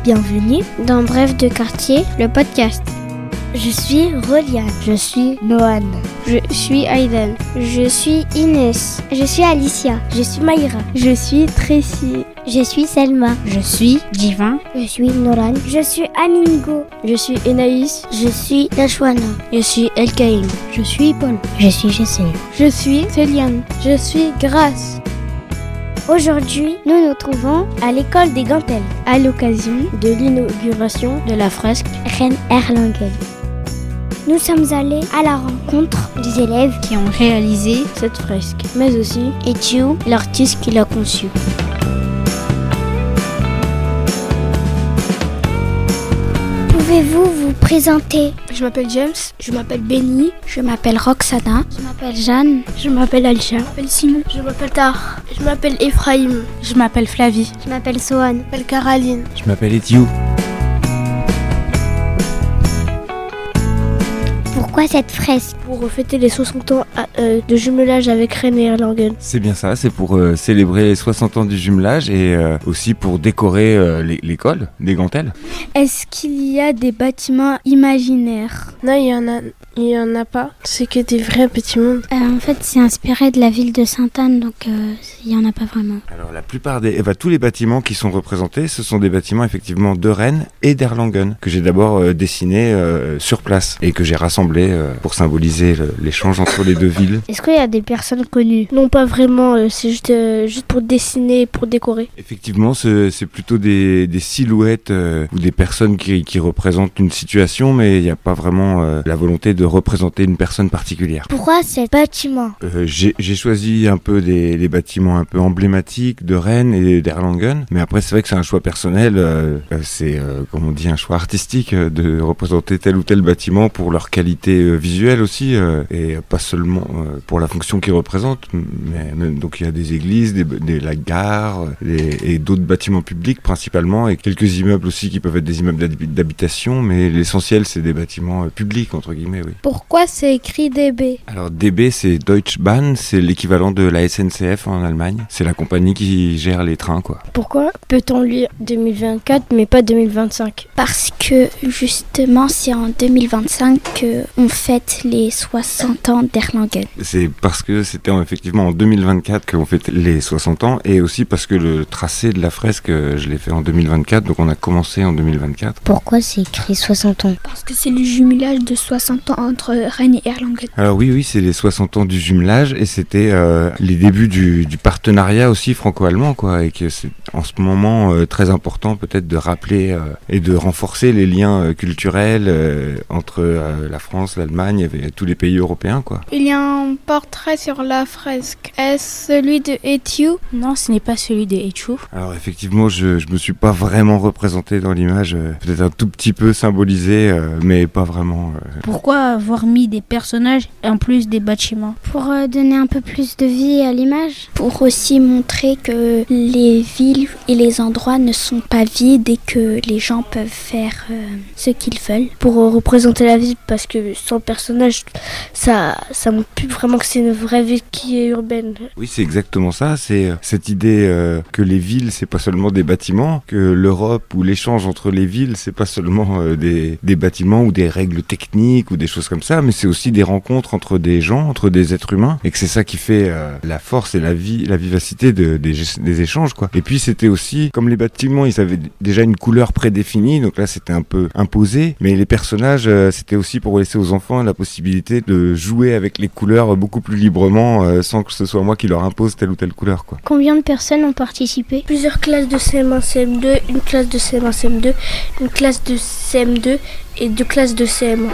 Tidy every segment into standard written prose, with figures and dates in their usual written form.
Bienvenue dans Bref de quartier, le podcast. Je suis Roliane. Je suis Noan. Je suis Aiden. Je suis Inès. Je suis Alicia. Je suis Maïra. Je suis Tracy. Je suis Selma. Je suis Divin. Je suis Noran. Je suis Amingo. Je suis Enaïs. Je suis Yashwana. Je suis Elkaïm. Je suis Paul. Je suis Jessé. Je suis Céliane. Je suis Grace. Aujourd'hui, nous nous trouvons à l'école des Gantels, à l'occasion de l'inauguration de la fresque Reine Erlangen. Nous sommes allés à la rencontre des élèves qui ont réalisé cette fresque, mais aussi Ethiou, l'artiste qui l'a conçue. Pouvez-vous vous présenter? Je m'appelle James. Je m'appelle Benny. Je m'appelle Roxana. Je m'appelle Jeanne. Je m'appelle Alicia. Je m'appelle Simon. Je m'appelle Tar. Je m'appelle Ephraim. Je m'appelle Flavie. Je m'appelle Sohan. Je m'appelle Caroline. Je m'appelle Ethiou. Pourquoi cette fresque? Pour fêter les 60 ans de jumelage avec Reine Erlangen. C'est bien ça, c'est pour célébrer les 60 ans du jumelage et aussi pour décorer l'école des Gantels. Est-ce qu'il y a des bâtiments imaginaires? Non, il y en a pas. C'est que des vrais bâtiments. En fait, c'est inspiré de la ville de Sainte-Anne, donc il y en a pas vraiment. Alors la plupart tous les bâtiments qui sont représentés, ce sont des bâtiments effectivement de Rennes et d'Erlangen que j'ai d'abord dessinés sur place et que j'ai rassemblés pour symboliser l'échange entre les deux villes. Est-ce qu'il y a des personnes connues? Non, pas vraiment, c'est juste pour dessiner, pour décorer. Effectivement, c'est plutôt des silhouettes ou des personnes qui représentent une situation, mais il n'y a pas vraiment la volonté de représenter une personne particulière. Pourquoi ces bâtiments? J'ai choisi un peu les bâtiments un peu emblématiques de Rennes et d'Erlangen, mais après c'est vrai que c'est un choix personnel, c'est comme on dit un choix artistique de représenter tel ou tel bâtiment pour leur qualité visuelle aussi, et pas seulement pour la fonction qu'ils représentent, mais donc il y a des églises, la gare, et d'autres bâtiments publics principalement, et quelques immeubles aussi qui peuvent être des immeubles d'habitation, mais l'essentiel c'est des bâtiments publics entre guillemets, oui. Pourquoi c'est écrit DB? Alors DB c'est Deutsche Bahn, c'est l'équivalent de la SNCF en Allemagne, c'est la compagnie qui gère les trains quoi. Pourquoi peut-on lire 2024 mais pas 2025? Parce que justement c'est en 2025 qu'on fête les 60 ans d'Erlangen. C'est parce que c'était effectivement en 2024 qu'on fête les 60 ans, et aussi parce que le tracé de la fresque je l'ai fait en 2024, donc on a commencé en 2024. Pourquoi c'est écrit 60 ans? Parce que c'est le jumelage de 60 ans entre Rennes et Erlangen. Alors oui, c'est les 60 ans du jumelage, et c'était les débuts du partenariat aussi franco-allemand quoi, et que c'est en ce moment très important peut-être de rappeler et de renforcer les liens culturels entre la France, l'Allemagne et tous les pays européens quoi. Il y a un portrait sur la fresque. Est-ce celui de Ethiou? Non, ce n'est pas celui de Ethiou. Alors effectivement, je me suis pas vraiment représenté dans l'image, peut-être un tout petit peu symbolisé, mais pas vraiment. Pourquoi avoir mis des personnages en plus des bâtiments? Pour donner un peu plus de vie à l'image. Pour aussi montrer que les villes et les endroits ne sont pas vides et que les gens peuvent faire ce qu'ils veulent. Pour représenter la ville, parce que sans personnage, ça montre plus vraiment que c'est une vraie ville qui est urbaine. Oui, c'est exactement ça, c'est cette idée que les villes, c'est pas seulement des bâtiments, que l'Europe ou l'échange entre les villes, c'est pas seulement des bâtiments ou des règles techniques ou des choses comme ça, mais c'est aussi des rencontres entre des gens, entre des êtres humains, et que c'est ça qui fait la force et la vivacité des échanges quoi. Et puis c'était aussi, comme les bâtiments, ils avaient déjà une couleur prédéfinie, donc là c'était un peu imposé, mais les personnages, c'était aussi pour laisser aux enfants la possibilité de jouer avec les couleurs beaucoup plus librement, sans que ce soit moi qui leur impose telle ou telle couleur quoi. Combien de personnes ont participé? Plusieurs classes de CM1, CM2, une classe de CM1, CM2, une classe de CM2 et 2 classes de CM1.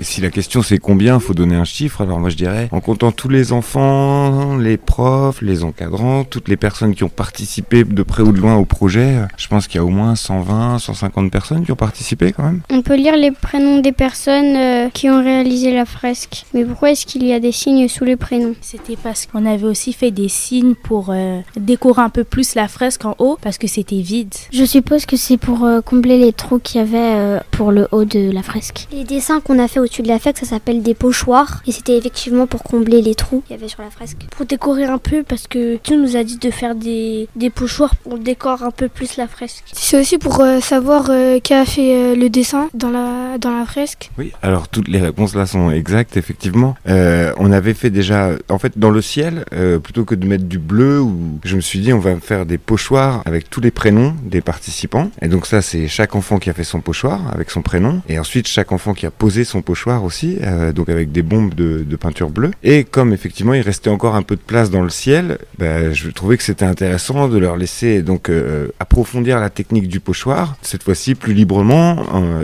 Si la question c'est combien, il faut donner un chiffre. Alors moi je dirais, en comptant tous les enfants, les profs, les encadrants, toutes les personnes qui ont participé de près ou de loin au projet, je pense qu'il y a au moins 120, 150 personnes qui ont participé quand même. On peut lire les prénoms des personnes qui ont réalisé la fresque. Mais pourquoi est-ce qu'il y a des signes sous les prénoms? C'était parce qu'on avait aussi fait des signes pour décorer un peu plus la fresque en haut, parce que c'était vide. Je suppose que c'est pour combler les trous qu'il y avait pour le haut de la fresque. Les dessins qu'on a fait au-dessus de la fresque, ça s'appelle des pochoirs. Et c'était effectivement pour combler les trous qu'il y avait sur la fresque. Pour décorer un peu, parce que tu nous as dit de faire des pochoirs, on décore un peu plus la fresque. C'est aussi pour savoir qui a fait le dessin dans la fresque. Oui, alors toutes les réponses là sont exactes, effectivement. On avait fait déjà, en fait, dans le ciel, plutôt que de mettre du bleu, je me suis dit on va faire des pochoirs avec tous les prénoms des participants. Et donc ça, c'est chaque enfant qui a fait son pochoir avec son prénom. Et ensuite, chaque enfant qui a posé son pochoir aussi, donc avec des bombes de peinture bleue. Et comme effectivement, il restait encore un peu de place dans le ciel, je trouvais que c'était intéressant de leur laisser donc approfondir la technique du pochoir, cette fois-ci plus librement,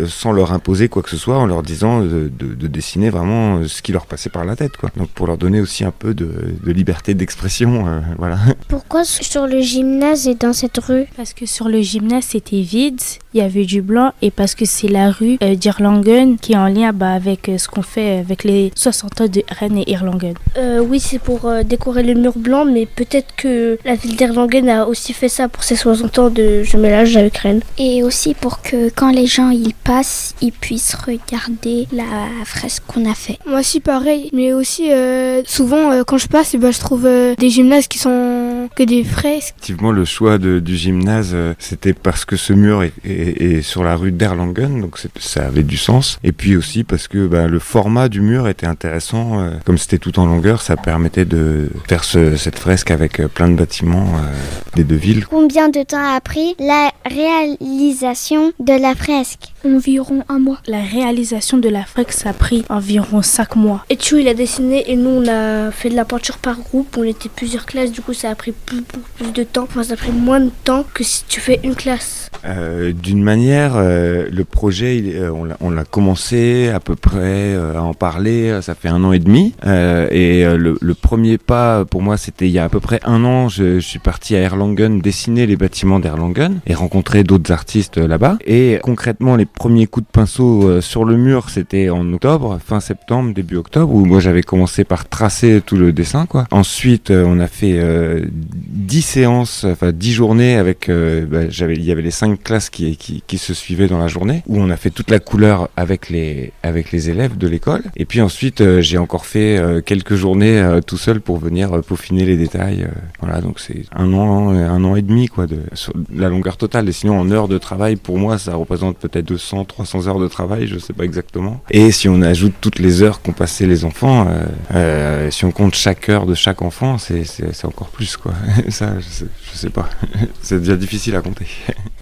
sans leur imposer quoi que ce soit, en leur disant de dessiner vraiment ce qui leur passait par la tête, quoi. Donc pour leur donner aussi un peu de liberté d'expression, voilà. Pourquoi sur le gymnase et dans cette rue? Parce que sur le gymnase c'était vide, il y avait du blanc, et parce que c'est la rue d'Erlangen qui est en lien avec ce qu'on fait avec les 60 ans de Rennes et Erlangen. Oui, c'est pour décorer le mur blanc, mais peut-être que la ville d'Erlangen a aussi fait ça pour ses 60 ans de jumelage avec Rennes. Et aussi pour que quand les gens y passent, ils puissent regarder la fresque qu'on a fait. Moi aussi pareil, mais aussi souvent quand je passe, je trouve des gymnases qui sont que des fresques. Effectivement, le choix du gymnase, c'était parce que ce mur est sur la rue d'Erlangen, donc ça avait du sens. Et puis aussi parce que le format du mur était intéressant, comme c'était tout en longueur, ça permettait de faire cette fresque avec plein de bâtiments des deux villes. Combien de temps a pris la réalisation de la fresque? Environ 1 mois. La réalisation de la fresque, ça a pris environ 5 mois. Et Tchou, il a dessiné et nous, on a fait de la peinture par groupe. On était plusieurs classes, du coup, ça a pris plus de temps. Enfin, ça a pris moins de temps que si tu fais une classe. D'une manière, le projet, on l'a commencé à peu près à en parler, ça fait 1 an et demi. Et le premier pas, pour moi, c'était il y a à peu près 1 an, je suis parti à Erlangen dessiner les bâtiments d'Erlangen et rencontrer d'autres artistes là-bas. Et concrètement, les premiers coups de pinceau sur le mur, c'était en octobre, fin septembre, début octobre, où moi j'avais commencé par tracer tout le dessin, quoi. Ensuite, on a fait 10 séances, enfin 10 journées avec, il y avait les 5 classes qui se suivaient dans la journée, où on a fait toute la couleur avec les élèves de l'école. Et puis ensuite, j'ai encore fait quelques journées tout seul pour venir peaufiner les détails. Voilà, donc c'est 1 an et demi, quoi, sur la longueur totale. Et sinon, en heures de travail, pour moi, ça représente peut-être 200, 300 heures de travail, je sais pas exactement. Et si on ajoute toutes les heures qu'ont passé les enfants, si on compte chaque heure de chaque enfant, c'est encore plus, quoi. Ça, je sais pas. C'est déjà difficile à compter.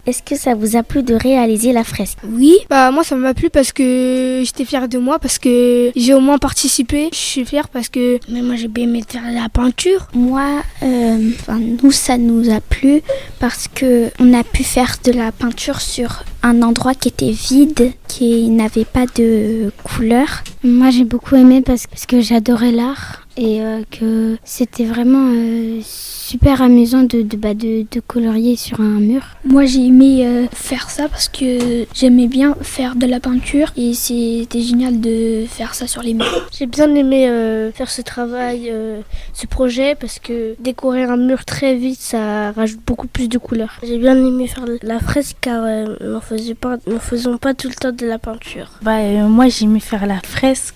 Est-ce que ça vous a plu de réaliser la fresque? Oui, moi ça m'a plu parce que j'étais fière de moi, parce que j'ai au moins participé. Je suis fière parce que... Mais moi j'ai bien aimé faire la peinture. Moi, nous ça nous a plu parce que on a pu faire de la peinture sur un endroit qui était vide, qui n'avait pas de couleur. Moi j'ai beaucoup aimé parce que j'adorais l'art et que c'était vraiment super amusant de colorier sur un mur. Moi j'ai aimé faire ça parce que j'aimais bien faire de la peinture et c'était génial de faire ça sur les murs. J'ai bien aimé faire ce travail, ce projet, parce que décorer un mur très vite, ça rajoute beaucoup plus de couleurs. J'ai bien aimé faire la fresque car nous faisons pas tout le temps de la peinture. Moi j'ai aimé faire la fresque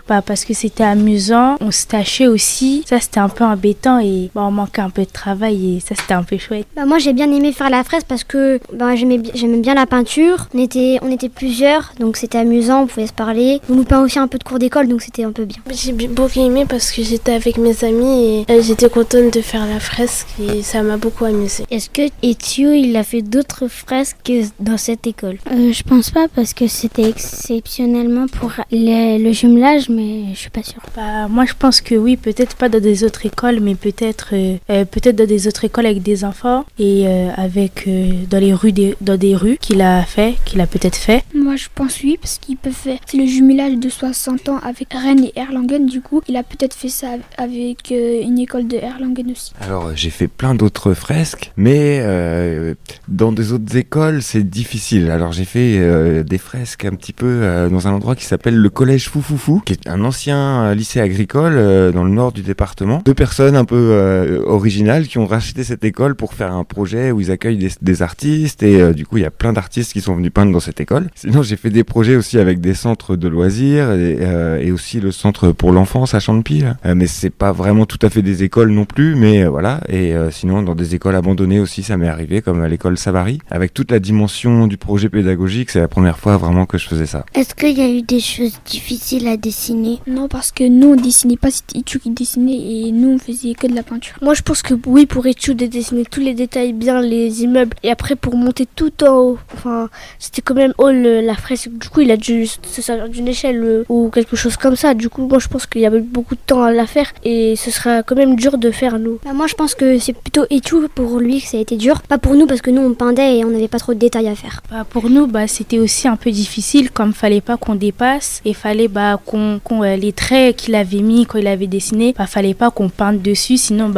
parce que c'était amusant, on se tâchait aussi, ça c'était un peu embêtant et on manquait un peu de travail et ça c'était un peu chouette. Moi j'ai bien aimé faire la fresque parce que j'aimais bien la peinture, on était plusieurs donc c'était amusant, on pouvait se parler, on nous peint aussi un peu de cours d'école donc c'était un peu bien. J'ai beaucoup aimé parce que j'étais avec mes amis et j'étais contente de faire la fresque et ça m'a beaucoup amusée. Est-ce que Etio il a fait d'autres fresques dans cette école? Je pense pas parce que c'était exceptionnellement pour le jumelage, mais je suis pas sûre. Moi je pense que oui, peut-être pas dans des autres écoles, mais peut-être dans des autres écoles avec des enfants et dans des rues qu'il a peut-être fait. Moi je pense oui, parce qu'il peut faire, c'est le jumelage de 60 ans avec Rennes et Erlangen, du coup il a peut-être fait ça avec une école de Erlangen aussi. Alors j'ai fait plein d'autres fresques, mais dans des autres écoles c'est difficile. Alors j'ai fait des fresques un petit peu dans un endroit qui s'appelle le collège Foufoufou. Fou, qui est un ancien lycée agricole dans le nord du département. 2 personnes un peu originales qui ont racheté cette école pour faire un projet où ils accueillent des artistes et du coup il y a plein d'artistes qui sont venus peindre dans cette école. Sinon j'ai fait des projets aussi avec des centres de loisirs et aussi le centre pour l'enfance à Champy, mais c'est pas vraiment tout à fait des écoles non plus, mais voilà. Et sinon dans des écoles abandonnées aussi ça m'est arrivé, comme à l'école Savary, avec toute la dimension du projet pédagogique. C'est la première fois vraiment que je faisais ça. Est-ce qu'il y a eu des choses difficiles à dessiner? Non, parce que nous on dessinait pas, c'était Etu qui dessinait et nous on faisait que de la peinture. Moi je pense que oui, pour Etu de dessiner tous les détails bien, les immeubles, et après pour monter tout en haut, enfin c'était quand même haut la fresque, du coup il a dû se servir d'une échelle ou quelque chose comme ça. Du coup moi je pense qu'il y avait beaucoup de temps à la faire et ce sera quand même dur de faire nous. Moi je pense que c'est plutôt Etu pour lui que ça a été dur, pas pour nous parce que nous on peindait et on n'avait pas trop de détails à faire. Pour nous c'était aussi un peu difficile, comme fallait pas qu'on dépasse et fallait qu'on les traits qu'il avait mis quand il avait dessiné, fallait pas qu'on peinte dessus, sinon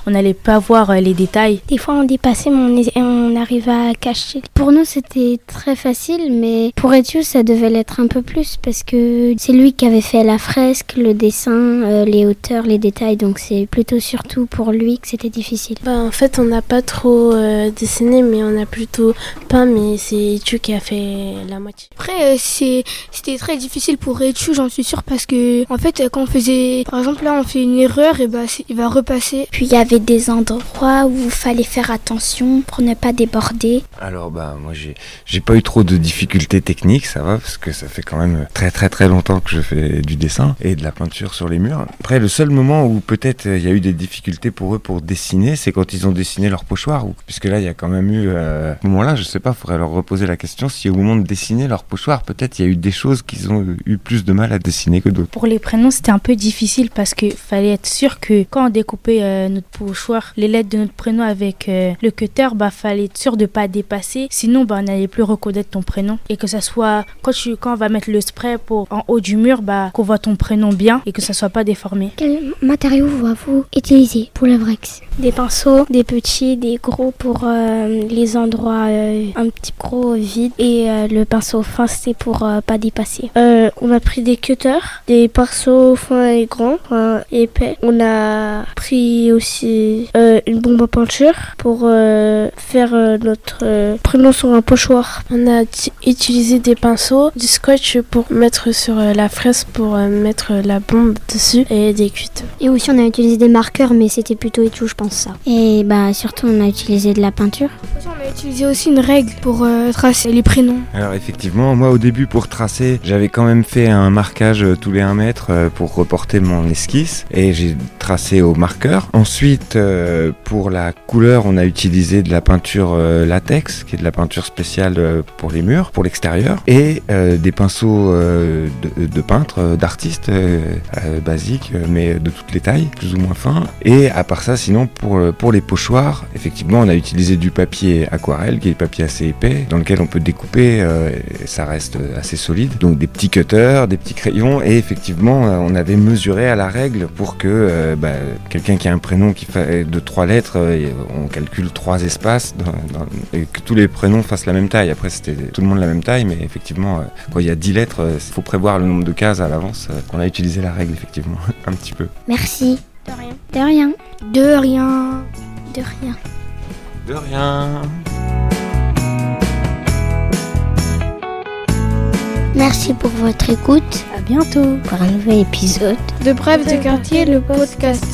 on n'allait pas voir les détails. Des fois on dépassait mais on arrivait à cacher. Pour nous c'était très facile, mais pour Etu ça devait l'être un peu plus parce que c'est lui qui avait fait la fresque, le dessin, les hauteurs, les détails, donc c'est plutôt surtout pour lui que c'était difficile. En fait on n'a pas trop dessiné, mais on a plutôt peint, mais c'est Etu qui a fait la moitié. Après c'était très difficile pour Etu, j'en suis sûre, parce que en fait quand on faisait, par exemple là on fait une erreur et il va repasser. Puis il y avait des endroits où il fallait faire attention pour ne pas déborder. Alors moi j'ai pas eu trop de difficultés techniques, ça va, parce que ça fait quand même très très très longtemps que je fais du dessin et de la peinture sur les murs. Après le seul moment où peut-être il y a eu des difficultés pour eux pour dessiner, c'est quand ils ont dessiné leur pochoir, puisque là il y a quand même eu à ce moment-là, je sais pas, faudrait leur reposer la question si au moment de dessiner leur pochoir, peut-être il y a eu des choses qu'ils ont eu plus de mal à dessiner que d'autres. Pour les prénoms c'était un peu difficile parce que fallait être sûr que quand on découpait notre pochoir, les lettres de notre prénom avec le cutter, fallait être sûr de pas dépasser, sinon on n'allait plus reconnaître ton prénom, et que ça soit quand on va mettre le spray en haut du mur, qu'on voit ton prénom bien et que ça soit pas déformé. Quels matériaux vous utilisez pour le Vrex? Des pinceaux, des petits, des gros pour les endroits un petit gros vides, et le pinceau fin c'est pour pas dépasser. On a pris des cutters, des pinceaux fins et grands, épais. On a pris aussi une bombe à peinture pour faire notre prénom sur un pochoir. On a utilisé des pinceaux, du scotch pour mettre sur la fresque pour mettre la bombe dessus, et des cutters. Et aussi on a utilisé des marqueurs, mais c'était plutôt Etu, je pense ça. Et surtout on a utilisé de la peinture. On a utilisé aussi une règle pour tracer les prénoms. Alors effectivement, moi au début pour tracer, j'avais quand même fait un marquage tous les 1 mètre pour reporter mon esquisse, et j'ai tracé au marqueur. Ensuite pour la couleur, on a utilisé de la peinture latex, qui est de la peinture spéciale pour les murs, pour l'extérieur, et des pinceaux de peintre, d'artistes basiques, mais de toutes les tailles, plus ou moins fins. Et à part ça, sinon pour les pochoirs, effectivement on a utilisé du papier aquarelle, qui est du papier assez épais, dans lequel on peut découper et ça reste assez solide. Donc des petits cutters, des petits crayons, et effectivement on avait mesuré à la règle pour que quelqu'un qui a un prénom qui fait de 3 lettres, on calcule 3 espaces et que tous les prénoms fassent la même taille. Après c'était tout le monde la même taille, mais effectivement quand il y a 10 lettres, il faut prévoir le nombre de cases à l'avance. On a utilisé la règle effectivement un petit peu. Merci. De rien. De rien. De rien. De rien. De rien. Merci pour votre écoute. À bientôt pour un nouvel épisode de Bref de quartier, le podcast.